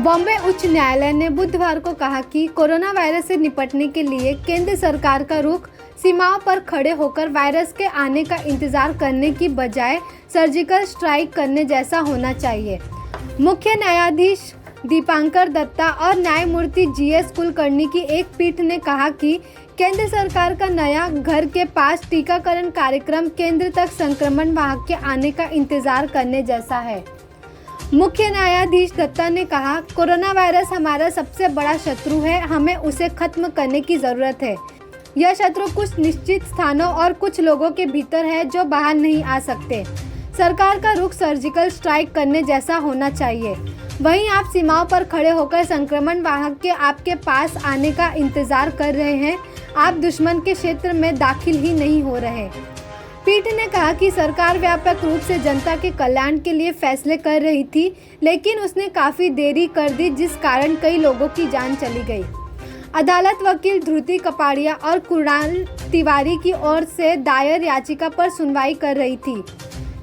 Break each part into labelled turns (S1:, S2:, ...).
S1: बॉम्बे उच्च न्यायालय ने बुधवार को कहा कि कोरोना वायरस से निपटने के लिए केंद्र सरकार का रुख सीमाओं पर खड़े होकर वायरस के आने का इंतजार करने की बजाय सर्जिकल स्ट्राइक करने जैसा होना चाहिए। मुख्य न्यायाधीश दीपांकर दत्ता और न्यायमूर्ति जीएस कुलकर्णी की एक पीठ ने कहा कि केंद्र सरकार का नया घर के पास टीकाकरण कार्यक्रम केंद्र तक संक्रमण वाहक के आने का इंतजार करने जैसा है। मुख्य न्यायाधीश दत्ता ने कहा, कोरोना वायरस हमारा सबसे बड़ा शत्रु है, हमें उसे खत्म करने की ज़रूरत है। यह शत्रु कुछ निश्चित स्थानों और कुछ लोगों के भीतर है जो बाहर नहीं आ सकते। सरकार का रुख सर्जिकल स्ट्राइक करने जैसा होना चाहिए। वहीं आप सीमाओं पर खड़े होकर संक्रमण वाहक के आपके पास आने का इंतजार कर रहे हैं, आप दुश्मन के क्षेत्र में दाखिल ही नहीं हो रहे। पीठ ने कहा कि सरकार व्यापक रूप से जनता के कल्याण के लिए फैसले कर रही थी, लेकिन उसने काफ़ी देरी कर दी, जिस कारण कई लोगों की जान चली गई। अदालत वकील ध्रुति कपाड़िया और कुणाल तिवारी की ओर से दायर याचिका पर सुनवाई कर रही थी।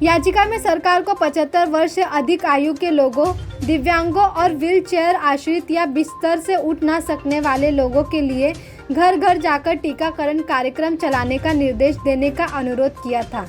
S1: याचिका में सरकार को 75 वर्ष से अधिक आयु के लोगों, दिव्यांगों और व्हील चेयर आश्रित या बिस्तर से उठ ना सकने वाले लोगों के लिए घर घर जाकर टीकाकरण कार्यक्रम चलाने का निर्देश देने का अनुरोध किया था।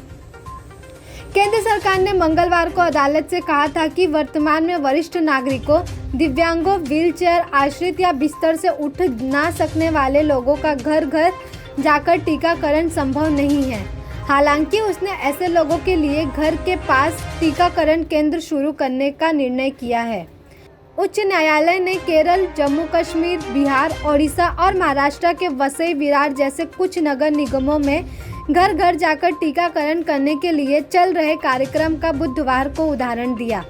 S1: केंद्र सरकार ने मंगलवार को अदालत से कहा था कि वर्तमान में वरिष्ठ नागरिकों, दिव्यांगों, व्हील चेयर आश्रित या बिस्तर से उठ ना सकने वाले लोगों का घर घर जाकर टीकाकरण संभव नहीं है। हालांकि उसने ऐसे लोगों के लिए घर के पास टीकाकरण केंद्र शुरू करने का निर्णय किया है। उच्च न्यायालय ने केरल, जम्मू कश्मीर, बिहार, ओडिशा और महाराष्ट्र के वसई विरार जैसे कुछ नगर निगमों में घर घर जाकर टीकाकरण करने के लिए चल रहे कार्यक्रम का बुधवार को उदाहरण दिया।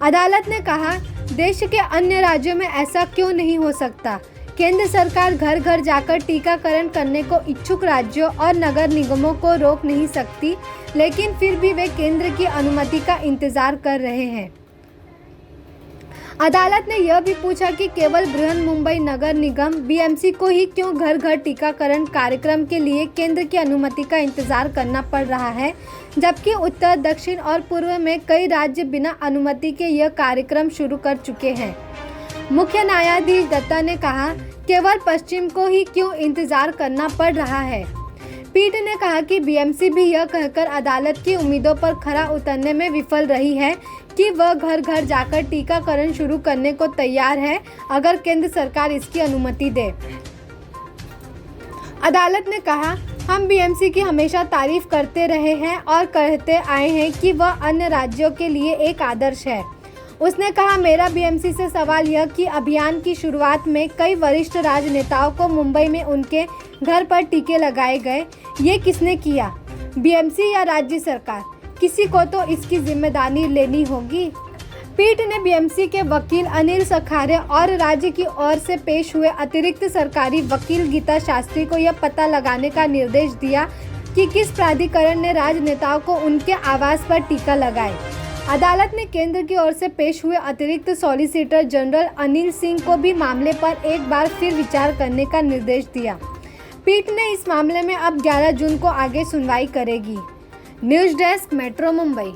S1: अदालत ने कहा, देश के अन्य राज्यों में ऐसा क्यों नहीं हो सकता? केंद्र सरकार घर घर जाकर टीकाकरण करने को इच्छुक राज्यों और नगर निगमों को रोक नहीं सकती, लेकिन फिर भी वे केंद्र की अनुमति का इंतजार कर रहे हैं। अदालत ने यह भी पूछा कि केवल बृहन्मुंबई नगर निगम बीएमसी को ही क्यों घर घर टीकाकरण कार्यक्रम के लिए केंद्र की अनुमति का इंतजार करना पड़ रहा है, जबकि उत्तर, दक्षिण और पूर्व में कई राज्य बिना अनुमति के यह कार्यक्रम शुरू कर चुके हैं। मुख्य न्यायाधीश दत्ता ने कहा, केवल पश्चिम को ही क्यों इंतजार करना पड़ रहा है। पीठ ने कहा कि बीएमसी भी यह कहकर अदालत की उम्मीदों पर खरा उतरने में विफल रही है कि वह घर घर जाकर टीकाकरण शुरू करने को तैयार है, अगर केंद्र सरकार इसकी अनुमति दे। अदालत ने कहा, हम बीएमसी की हमेशा तारीफ करते रहे हैं और कहते आए हैं कि वह अन्य राज्यों के लिए एक आदर्श है। उसने कहा, मेरा बीएमसी से सवाल यह कि अभियान की शुरुआत में कई वरिष्ठ राजनेताओं को मुंबई में उनके घर पर टीके लगाए गए, ये किसने किया? बीएमसी या राज्य सरकार? किसी को तो इसकी जिम्मेदारी लेनी होगी। पीठ ने बीएमसी के वकील अनिल सखारे और राज्य की ओर से पेश हुए अतिरिक्त सरकारी वकील गीता शास्त्री को यह पता लगाने का निर्देश दिया कि किस प्राधिकरण ने राजनेताओं को उनके आवास पर टीका लगाए। अदालत ने केंद्र की ओर से पेश हुए अतिरिक्त सॉलिसिटर जनरल अनिल सिंह को भी मामले पर एक बार फिर विचार करने का निर्देश दिया। पीठ ने इस मामले में अब 11 जून को आगे सुनवाई करेगी। News desk, metro Mumbai.